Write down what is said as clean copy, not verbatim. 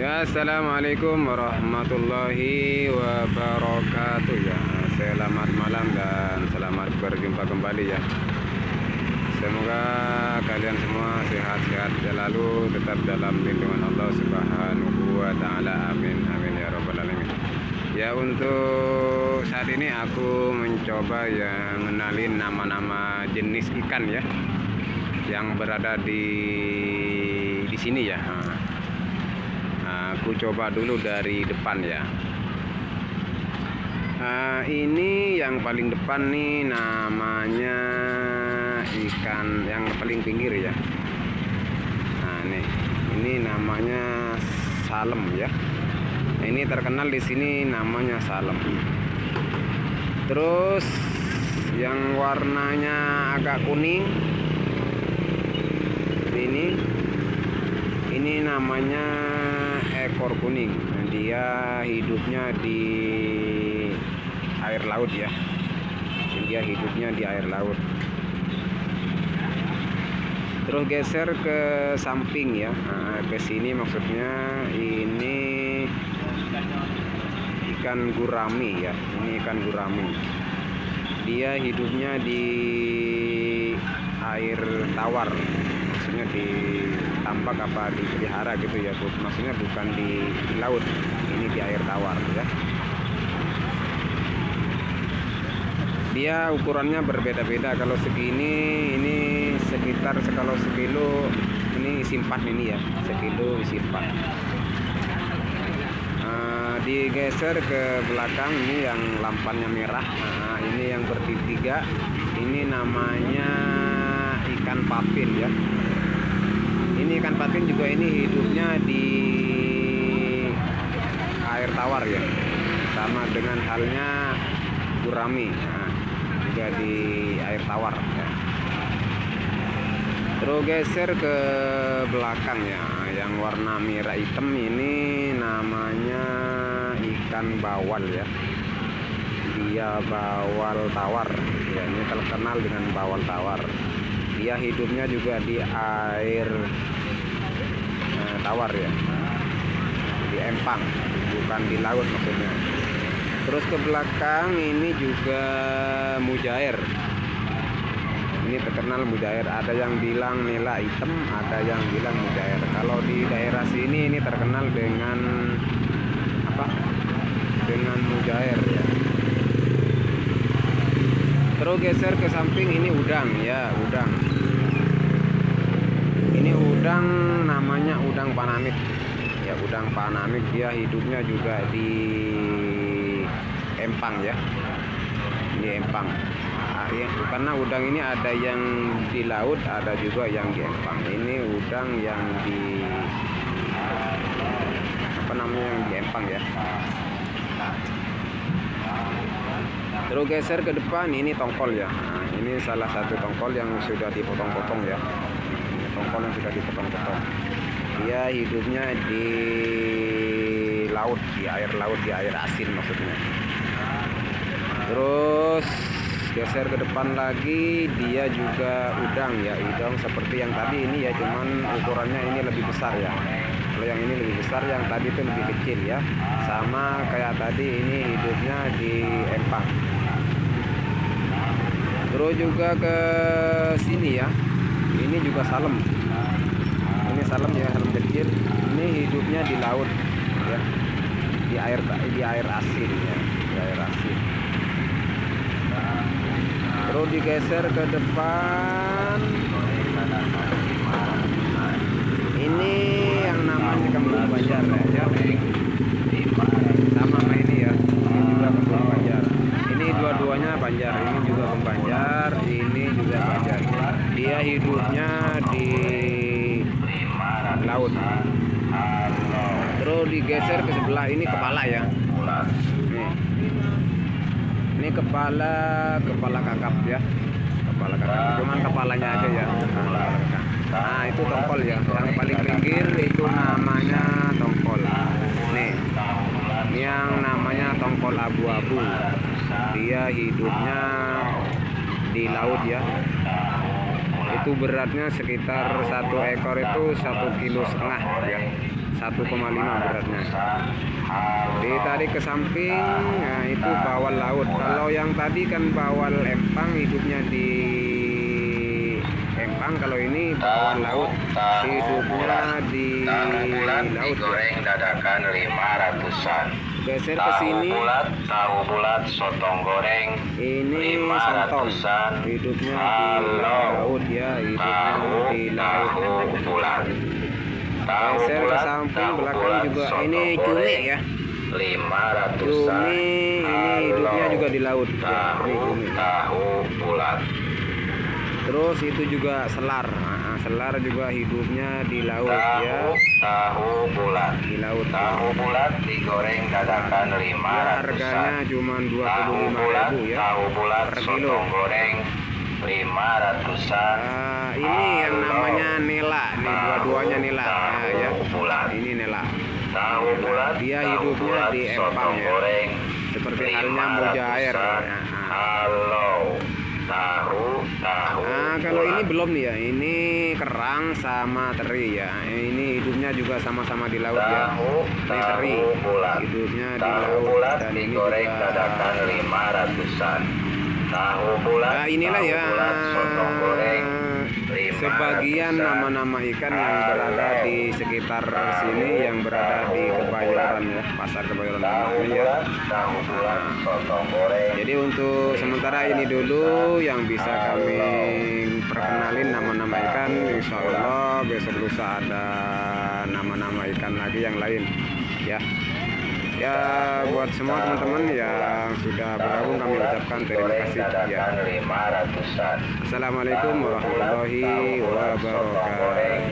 Ya, assalamualaikum warahmatullahi wabarakatuh ya. Selamat malam dan selamat berjumpa kembali ya. Semoga kalian semua sehat-sehat selalu, tetap dalam lindungan Allah Subhanahu wa taala. Amin amin ya rabbal alamin. Ya, untuk saat ini aku mencoba ya mengenalin nama-nama jenis ikan ya yang berada di sini ya. Aku coba dulu dari depan ya. Ini yang paling depan nih namanya ikan yang paling pinggir ya. Nah ini namanya salem ya. Ini terkenal di sini namanya salem. Terus yang warnanya agak kuning ini namanya ekor kuning. Dia hidupnya di air laut ya. Dia hidupnya di air laut. Terus geser ke samping ya. Ke sini maksudnya ini ikan gurami ya. Ini ikan gurami. Dia hidupnya di air tawar. Maksudnya di tambak apa dipelihara gitu ya, maksudnya bukan di laut, ini di air tawar ya. Dia ukurannya berbeda-beda. Kalau segini ini sekitar kalau sekilo ini isi 4 ini ya, sekilo isi 4. Digeser ke belakang ini yang lampannya merah. Ini yang bertiga, ini namanya ikan patin ya. Ini ikan patin juga ini hidupnya di air tawar ya, sama dengan halnya gurami, juga di air tawar ya. Terus geser ke belakang ya, yang warna merah hitam ini namanya ikan bawal ya. Dia bawal tawar ya, ini terkenal dengan bawal tawar. Dia hidupnya juga di air tawar ya, di empang, bukan di laut maksudnya. Terus ke belakang ini juga mujair. Ini terkenal mujair. Ada yang bilang nila hitam, ada yang bilang mujair. Kalau di daerah sini ini terkenal dengan apa? Dengan mujair ya. Terus geser ke samping ini udang ya, udang. Ini udang namanya udang panamit. Ya, udang panamit. Dia hidupnya juga di empang ya. Di empang. Karena udang ini ada yang di laut, ada juga yang di empang. Ini udang yang di apa namanya, yang di empang ya. Terus geser ke depan ini tongkol ya. Ini salah satu tongkol yang sudah dipotong-potong ya. Ini tongkol yang sudah dipotong-potong. Dia hidupnya di laut, di air laut, di air asin maksudnya. Terus geser ke depan lagi, dia juga udang ya, udang seperti yang tadi ini ya, cuman ukurannya ini lebih besar ya. Kalau yang ini lebih besar, yang tadi itu lebih kecil ya. Sama kayak tadi, ini hidupnya di empang. Terus juga ke sini ya. Ini juga salem. Ini salem ya, salem kecil. Ini hidupnya di laut ya. Di air asin ya, di air asin. Terus digeser ke depan. Ini yang namanya kembung banjar ya. Sama ini ya. Ini juga kembung banjar. Ini dua-duanya banjar. Ini juga kembung banjar. Ini juga banjar. Dia hidupnya di laut. Terus digeser ke sebelah, ini kepala ya. Ini kepala kakap ya. Kepala kakap. Cuman kepalanya aja ya. Nah, itu tongkol ya. Yang paling pinggir itu namanya tongkol. Nih. Ini yang namanya tongkol abu-abu. Dia hidupnya di laut ya. Itu beratnya sekitar 1 ekor itu 1,5 kilo ya, 1,5 beratnya. Ditarik ke samping, nah itu bawal laut. Kalau yang tadi kan bawal empang, hidupnya di empang. Kalau ini bawal laut, hidupnya di laut. Digoreng dadakan 500-an. Geser ke sini. Tahu bulat, sotong goreng. Ini sontong, 500-an. hidupnya di laut ya, hidupnya di laut. Bulat. Geser ke samping belakang juga, ini cumi ya. 500-an. Cumi ini hidupnya juga di laut ya, ini cumi. Tahu bulat. Terus itu juga selar. Nah, selar juga hidupnya di laut ya. Tahu bulat. Di laut. Tahu bulat digoreng dadakan 500-an. Ya, harganya cuma 25.000 ya. Tahu bulat per kilo. sotong goreng 500-an. Ini yang namanya nela nih, dua-duanya nela. Nah, ya. Bulat. Ini nela. Tahu bulat. Dia tahu hidupnya bulat, di empang sotong ya. goreng Seperti halnya mujair. 500-an. Halo. Tahu. Nah, kalau ini belum nih ya, ini kerang sama teri ya. Ini hidupnya juga sama-sama di laut ya. Ini teri, hidupnya di laut, dan ini digoreng juga. dadakan 500-an. Tahu bulat. Nah, inilah ya sotong goreng 500-an. sebagian nama-nama ikan yang berada di sekitar sini, yang berada di Kebayoran ya, pasar Kebayoran ini ya. Tahu bulat, sotong goreng. Jadi untuk sementara ini dulu yang bisa kami perkenalin nama-nama ikan. Insya Allah besok lusa ada nama-nama ikan lagi yang lain ya. Ya, buat semua teman-teman yang sudah bergabung kami ucapkan terima kasih ya. 500-an. Assalamualaikum warahmatullahi wabarakatuh.